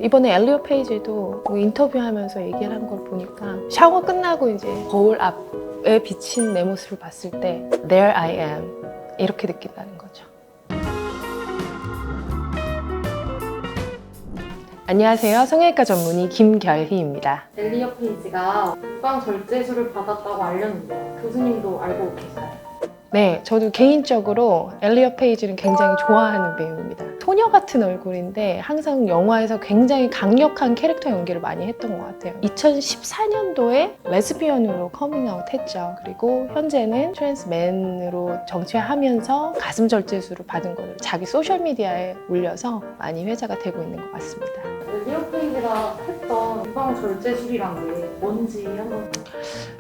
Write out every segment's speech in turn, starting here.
이번에 엘리엇 페이지도 뭐 인터뷰하면서 얘기를 한 걸 보니까 샤워 끝나고 이제 거울 앞에 비친 내 모습을 봤을 때 There I am 이렇게 느낀다는 거죠. 안녕하세요. 성형외과 전문의 김결희입니다. 엘리엇 페이지가 유방 절제술을 받았다고 알렸는데 교수님도 알고 계시나요? 네, 저도 개인적으로 엘리엇 페이지는 굉장히 좋아하는 배우입니다. 소녀 같은 얼굴인데 항상 영화에서 굉장히 강력한 캐릭터 연기를 많이 했던 것 같아요. 2014년도에 레즈비언으로 커밍아웃 했죠. 그리고 현재는 트랜스맨으로 정체하면서 가슴 절제술을 받은 것을 자기 소셜미디어에 올려서 많이 회자가 되고 있는 것 같습니다. 엘리엇 페이지가 했던 유방 절제술이란 게 뭔지 한번.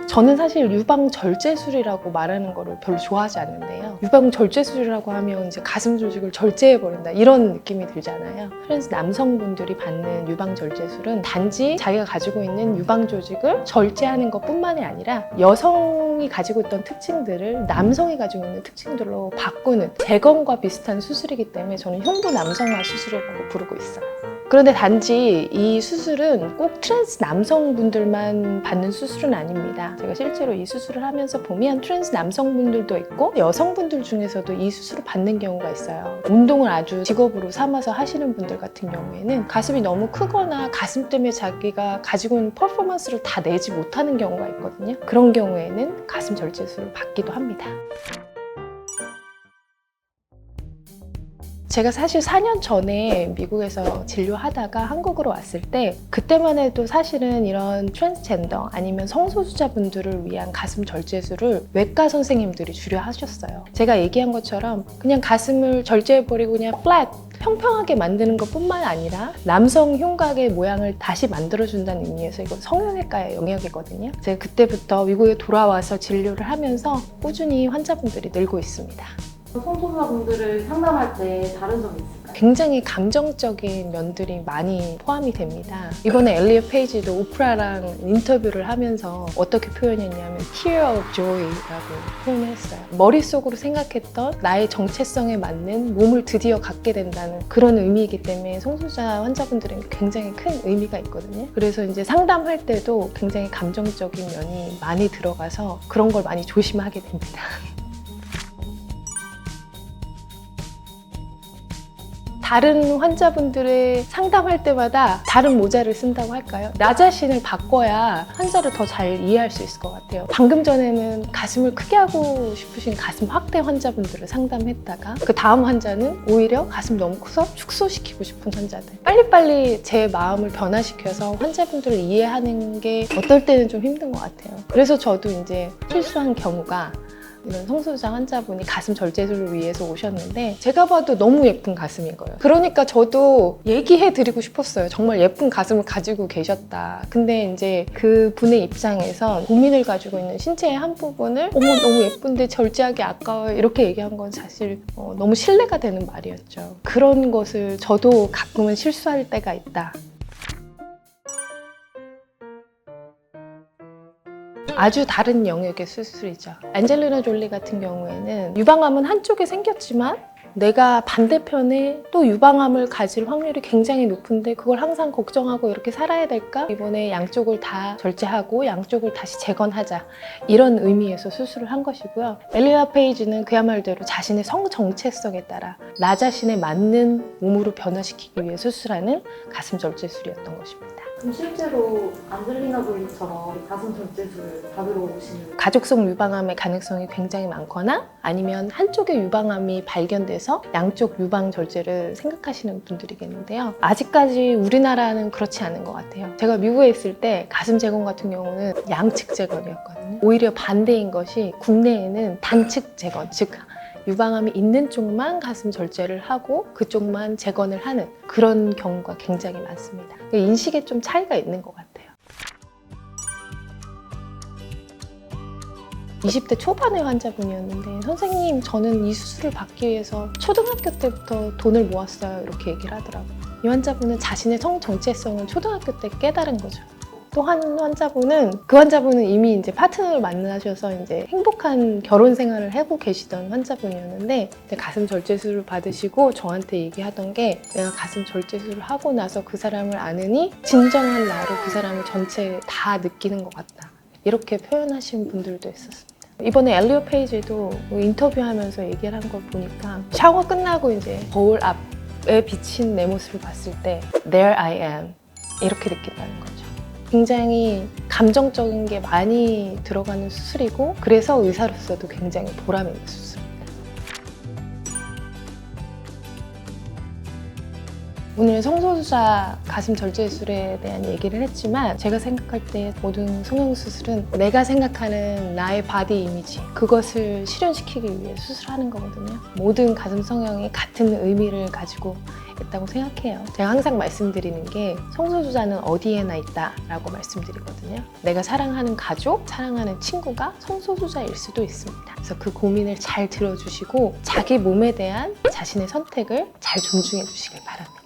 저는 사실 유방 절제술이라고 말하는 거를 별로 좋아하지 않는데요. 유방 절제술이라고 하면 이제 가슴 조직을 절제해버린다 이런 느낌이 들잖아요. 트랜스 남성분들이 받는 유방 절제술은 단지 자기가 가지고 있는 유방 조직을 절제하는 것뿐만이 아니라 여성이 가지고 있던 특징들을 남성이 가지고 있는 특징들로 바꾸는 재건과 비슷한 수술이기 때문에 저는 흉부 남성화 수술이라고 부르고 있어요. 그런데 단지 이 수술은 꼭 트랜스 남성분들만 받는 수술은 아닙니다. 제가 실제로 이 수술을 하면서 보면 트랜스 남성분들도 있고 여성분들 중에서도 이 수술을 받는 경우가 있어요. 운동을 아주 직업으로 삼아서 하시는 분들 같은 경우에는 가슴이 너무 크거나 가슴 때문에 자기가 가지고 있는 퍼포먼스를 다 내지 못하는 경우가 있거든요. 그런 경우에는 가슴 절제술을 받기도 합니다. 제가 사실 4년 전에 미국에서 진료하다가 한국으로 왔을 때 그때만 해도 사실은 이런 트랜스젠더 아니면 성소수자분들을 위한 가슴 절제술을 외과 선생님들이 주로 하셨어요. 제가 얘기한 것처럼 그냥 가슴을 절제해버리고 그냥 플랫 평평하게 만드는 것뿐만 아니라 남성 흉곽의 모양을 다시 만들어준다는 의미에서 이건 성형외과의 영역이거든요. 제가 그때부터 미국에 돌아와서 진료를 하면서 꾸준히 환자분들이 늘고 있습니다. 성소수자분들을 상담할 때 다른 점이 있을까요? 굉장히 감정적인 면들이 많이 포함이 됩니다. 이번에 엘리엇 페이지도 오프라랑 인터뷰를 하면서 어떻게 표현했냐면 Tear of Joy라고 표현을 했어요. 머릿속으로 생각했던 나의 정체성에 맞는 몸을 드디어 갖게 된다는 그런 의미이기 때문에 성소수자 환자분들에게 굉장히 큰 의미가 있거든요. 그래서 이제 상담할 때도 굉장히 감정적인 면이 많이 들어가서 그런 걸 많이 조심하게 됩니다. 다른 환자분들의 상담할 때마다 다른 모자를 쓴다고 할까요? 나 자신을 바꿔야 환자를 더 잘 이해할 수 있을 것 같아요. 방금 전에는 가슴을 크게 하고 싶으신 가슴 확대 환자분들을 상담했다가 그 다음 환자는 오히려 가슴 너무 커서 축소시키고 싶은 환자들. 빨리빨리 제 마음을 변화시켜서 환자분들을 이해하는 게 어떨 때는 좀 힘든 것 같아요. 그래서 저도 이제 실수한 경우가 이런 성소수자 환자분이 가슴 절제술을 위해서 오셨는데 제가 봐도 너무 예쁜 가슴인 거예요. 그러니까 저도 얘기해 드리고 싶었어요. 정말 예쁜 가슴을 가지고 계셨다. 근데 이제 그 분의 입장에서 고민을 가지고 있는 신체의 한 부분을 너무 예쁜데 절제하기 아까워요. 이렇게 얘기한 건 사실 너무 신뢰가 되는 말이었죠. 그런 것을 저도 가끔은 실수할 때가 있다. 아주 다른 영역의 수술이죠. 안젤리나 졸리 같은 경우에는 유방암은 한쪽에 생겼지만 내가 반대편에 또 유방암을 가질 확률이 굉장히 높은데 그걸 항상 걱정하고 이렇게 살아야 될까? 이번에 양쪽을 다 절제하고 양쪽을 다시 재건하자 이런 의미에서 수술을 한 것이고요. 엘리엇 페이지는 그야말로 자신의 성 정체성에 따라 나 자신에 맞는 몸으로 변화시키기 위해 수술하는 가슴 절제술이었던 것입니다. 그럼 실제로 안젤리나 졸리처럼 가슴 절제술을 받으러 오시는 가족성 유방암의 가능성이 굉장히 많거나 아니면 한쪽의 유방암이 발견돼서 양쪽 유방 절제를 생각하시는 분들이겠는데요. 아직까지 우리나라는 그렇지 않은 것 같아요. 제가 미국에 있을 때 가슴 재건 같은 경우는 양측 재건이었거든요. 오히려 반대인 것이 국내에는 단측 재건, 즉 유방암이 있는 쪽만 가슴 절제를 하고 그쪽만 재건을 하는 그런 경우가 굉장히 많습니다. 인식에 좀 차이가 있는 것 같아요. 20대 초반의 환자분이었는데 선생님 저는 이 수술을 받기 위해서 초등학교 때부터 돈을 모았어요 이렇게 얘기를 하더라고요. 이 환자분은 자신의 성 정체성을 초등학교 때 깨달은 거죠. 또 한 환자분은 그 환자분은 이미 이제 파트너를 만나셔서 이제 행복한 결혼 생활을 하고 계시던 환자분이었는데 이제 가슴 절제술을 받으시고 저한테 얘기하던 게 내가 가슴 절제술을 하고 나서 그 사람을 아느니 진정한 나로 그 사람을 전체 다 느끼는 것 같다. 이렇게 표현하신 분들도 있었습니다. 이번에 엘리오 페이지도 인터뷰하면서 얘기를 한 걸 보니까 샤워 끝나고 이제 거울 앞에 비친 내 모습을 봤을 때 There I am 이렇게 느낀다는 거죠. 굉장히 감정적인 게 많이 들어가는 수술이고 그래서 의사로서도 굉장히 보람 있는 수술입니다. 오늘 성소수자 가슴 절제술에 대한 얘기를 했지만 제가 생각할 때 모든 성형수술은 내가 생각하는 나의 바디 이미지 그것을 실현시키기 위해 수술하는 거거든요. 모든 가슴 성형이 같은 의미를 가지고 있다고 생각해요. 제가 항상 말씀드리는 게 성소수자는 어디에나 있다라고 말씀드리거든요. 내가 사랑하는 가족, 사랑하는 친구가 성소수자일 수도 있습니다. 그래서 그 고민을 잘 들어주시고 자기 몸에 대한 자신의 선택을 잘 존중해 주시길 바랍니다.